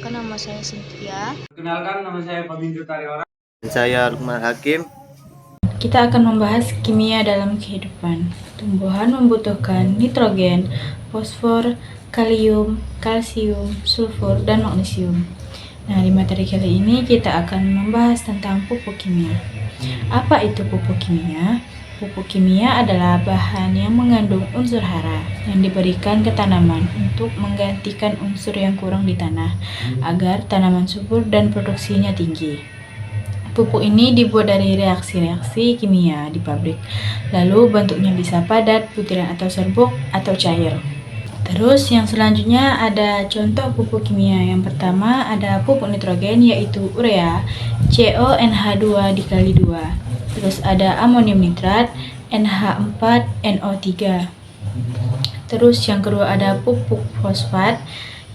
Perkenalkan, nama saya Cynthia. Perkenalkan, nama saya Fabindu Tariora. Saya Lukman Hakim. Kita akan membahas kimia dalam kehidupan. Tumbuhan membutuhkan nitrogen, fosfor, kalium, kalsium, sulfur, dan magnesium. Nah, di materi kali ini kita akan membahas tentang pupuk kimia. Apa itu pupuk kimia? Pupuk kimia adalah bahan yang mengandung unsur hara yang diberikan ke tanaman untuk menggantikan unsur yang kurang di tanah agar tanaman subur dan produksinya tinggi. Pupuk ini dibuat dari reaksi-reaksi kimia di pabrik. Lalu bentuknya bisa padat, butiran atau serbuk, atau cair. Terus yang selanjutnya ada contoh pupuk kimia. Yang pertama ada pupuk nitrogen yaitu urea, CONH2 dikali 2. Terus ada amonium nitrat, NH4NO3. Terus yang kedua ada pupuk fosfat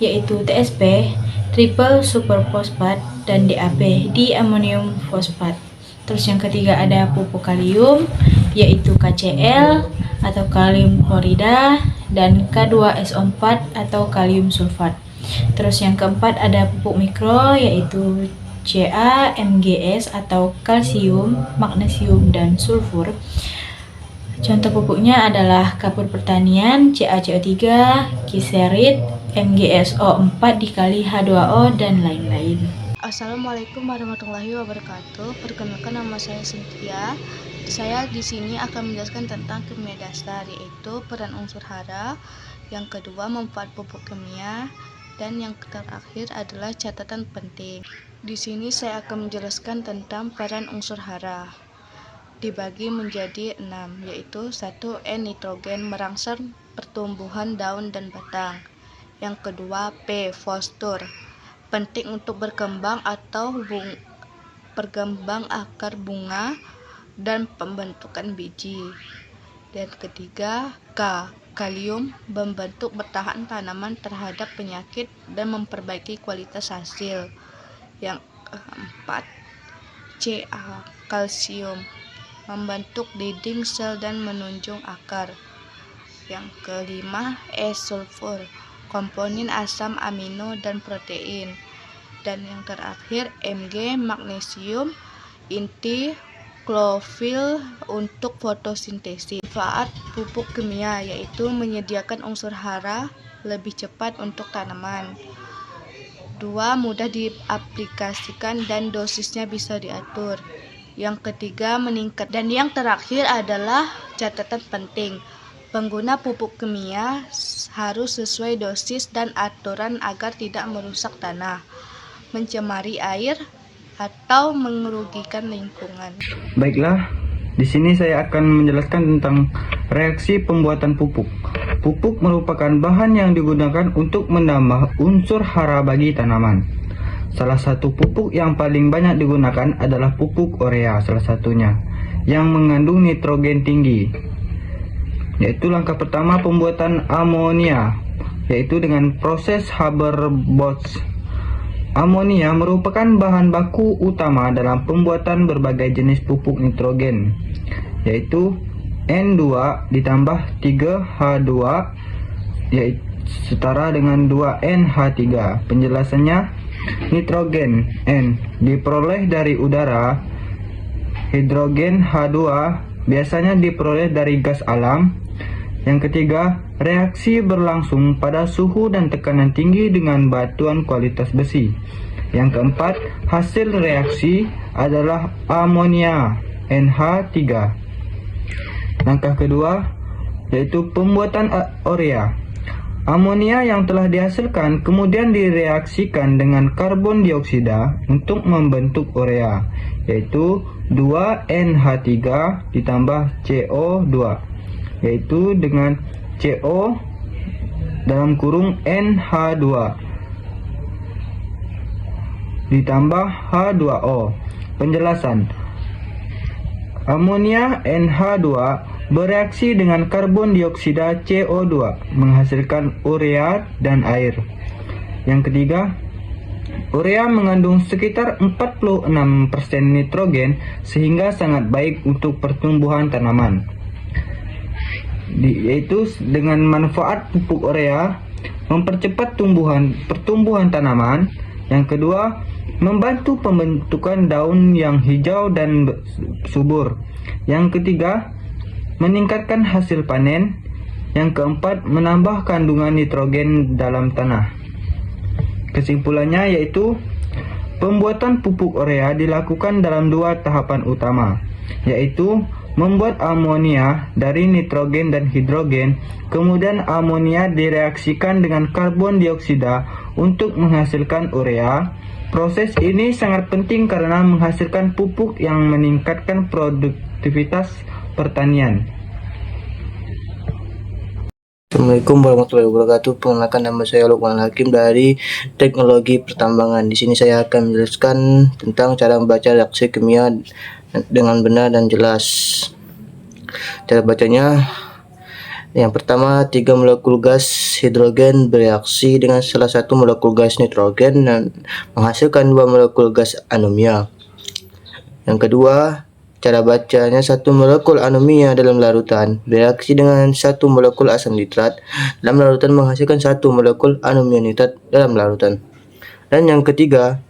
yaitu TSP, triple super fosfat, dan DAP, diamonium fosfat. Terus yang ketiga ada pupuk kalium yaitu KCl atau kalium klorida dan K2SO4 atau kalium sulfat. Terus yang keempat ada pupuk mikro yaitu Ca, MgS atau kalsium, magnesium, dan sulfur. Contoh pupuknya adalah kapur pertanian, CaCO3, kiserit, MgSO4 dikali H2O, dan lain-lain. Assalamualaikum warahmatullahi wabarakatuh. Perkenalkan, nama saya Cynthia. Saya di sini akan menjelaskan tentang kimia dasar, yaitu peran unsur hara. Yang kedua, manfaat pupuk kimia. Dan yang terakhir adalah catatan penting. Di sini saya akan menjelaskan tentang peran unsur hara. Dibagi menjadi 6, yaitu 1. Nitrogen merangsang pertumbuhan daun dan batang. Yang kedua, P. Fosfor, penting untuk berkembang atau perkembang akar bunga dan pembentukan biji. Dan ketiga, K. Kalium, membantu bertahan tanaman terhadap penyakit dan memperbaiki kualitas hasil. Yang keempat, Ca. Kalsium, membentuk dinding sel dan menunjang akar. Yang kelima, sulfur, komponen asam amino dan protein. Dan yang terakhir, Mg. Magnesium, inti klorofil untuk fotosintesis. Manfaat pupuk kimia yaitu menyediakan unsur hara lebih cepat untuk tanaman. 2. Mudah diaplikasikan dan dosisnya bisa diatur. Yang ketiga, meningkat. Dan yang terakhir adalah catatan penting. Pengguna pupuk kimia harus sesuai dosis dan aturan agar tidak merusak tanah, mencemari air, atau merugikan lingkungan. Baiklah, di sini saya akan menjelaskan tentang reaksi pembuatan pupuk. Pupuk merupakan bahan yang digunakan untuk menambah unsur hara bagi tanaman. Salah satu pupuk yang paling banyak digunakan adalah pupuk urea, salah satunya, yang mengandung nitrogen tinggi. Yaitu langkah pertama pembuatan amonia, yaitu dengan proses Haber-Bosch. Amonia merupakan bahan baku utama dalam pembuatan berbagai jenis pupuk nitrogen, yaitu N2 ditambah 3H2 yaitu setara dengan 2NH3. Penjelasannya, nitrogen N diperoleh dari udara, hidrogen H2 biasanya diperoleh dari gas alam. Yang ketiga, reaksi berlangsung pada suhu dan tekanan tinggi dengan batuan kualitas besi. Yang keempat, hasil reaksi adalah amonia NH3. Langkah kedua, yaitu pembuatan urea. Amonia yang telah dihasilkan kemudian direaksikan dengan karbon dioksida untuk membentuk urea, yaitu 2NH3 ditambah CO2. Yaitu dengan CO dalam kurung NH2 ditambah H2O. Penjelasan, amonia NH2 bereaksi dengan karbon dioksida CO2 menghasilkan urea dan air. Yang ketiga, urea mengandung sekitar 46% nitrogen sehingga sangat baik untuk pertumbuhan tanaman. Yaitu dengan manfaat pupuk urea mempercepat pertumbuhan tanaman Yang kedua, membantu pembentukan daun yang hijau dan subur. Yang ketiga, meningkatkan hasil panen. Yang keempat, menambah kandungan nitrogen dalam tanah. Kesimpulannya yaitu, pembuatan pupuk urea dilakukan dalam 2 tahapan utama, yaitu membuat amonia dari nitrogen dan hidrogen, kemudian amonia direaksikan dengan karbon dioksida untuk menghasilkan urea. Proses ini sangat penting karena menghasilkan pupuk yang meningkatkan produktivitas pertanian. Assalamualaikum warahmatullahi wabarakatuh. Perkenalkan, nama saya Lukman Hakim dari Teknologi Pertambangan. Di sini saya akan menjelaskan tentang cara membaca reaksi kimia dengan benar dan jelas. Cara bacanya, yang pertama, 3 molekul gas hidrogen bereaksi dengan salah satu molekul gas nitrogen dan menghasilkan 2 molekul gas anomia. Yang kedua, cara bacanya, 1 molekul anomia dalam larutan bereaksi dengan 1 molekul asam nitrat dalam larutan menghasilkan 1 molekul anomia nitrat dalam larutan. Dan yang ketiga,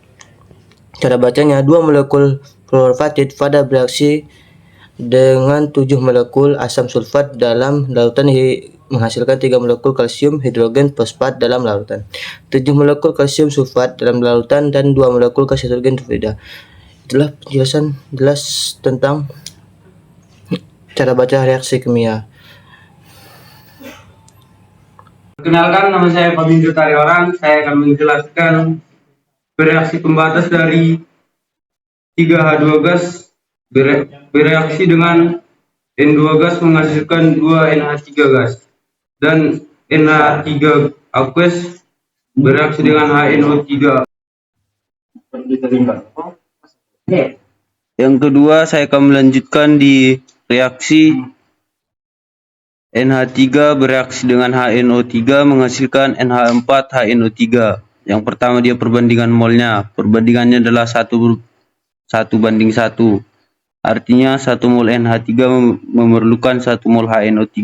cara bacanya, 2 molekul fluorfatid pada bereaksi dengan 7 molekul asam sulfat dalam larutan menghasilkan 3 molekul kalsium hidrogen fosfat dalam larutan, 7 molekul kalsium sulfat dalam larutan, dan 2 molekul gas hidrogen sulfida. Itulah penjelasan jelas tentang cara baca reaksi kimia. Perkenalkan, nama saya Fabindu Tarioran. Saya akan menjelaskan bereaksi pembatas dari 3H2 gas bereaksi dengan N2 gas menghasilkan 2NH3 gas, dan NH3 aqueous bereaksi dengan HNO3. Yang kedua, saya akan melanjutkan di reaksi NH3 bereaksi dengan HNO3 menghasilkan NH4HNO3. Yang pertama, dia perbandingan molnya. Perbandingannya adalah 1:1. Artinya 1 mol NH3 memerlukan 1 mol HNO3.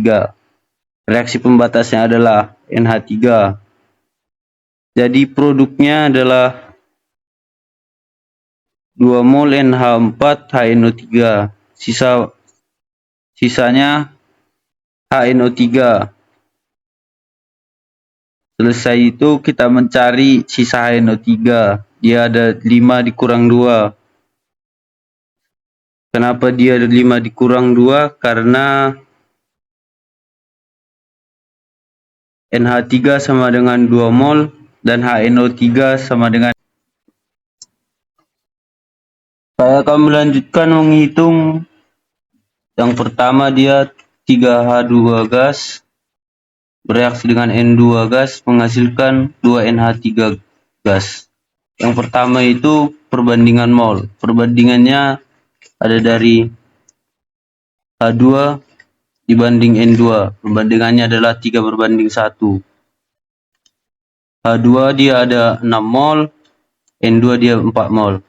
Reaksi pembatasnya adalah NH3. Jadi produknya adalah 2 mol NH4HNO3. Sisanya HNO3. Selesai itu kita mencari sisa HNO3. Dia ada 5 dikurang 2. Kenapa dia ada 5 dikurang 2? Karena NH3 sama dengan 2 mol dan HNO3 sama dengan. Saya akan melanjutkan menghitung. Yang pertama, dia 3H2 gas bereaksi dengan N2 gas menghasilkan 2NH3 gas. Yang pertama itu perbandingan mol. Perbandingannya ada dari H2 dibanding N2. Perbandingannya adalah 3:1. H2 dia ada 6 mol, N2 dia 4 mol.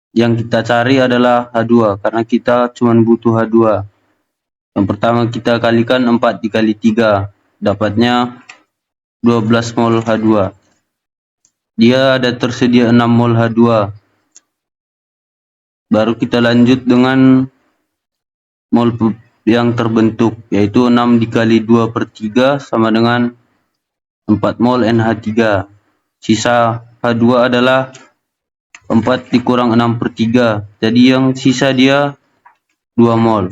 Yang kita cari adalah H2 karena kita cuma butuh H2. Yang pertama kita kalikan 4 dikali 3, dapatnya 12 mol H2. Dia ada tersedia 6 mol H2. Baru kita lanjut dengan mol yang terbentuk, yaitu 6 dikali 2/3 sama dengan 4 mol NH3. Sisa H2 adalah 4 dikurang 6/3, jadi yang sisa dia 2 mol.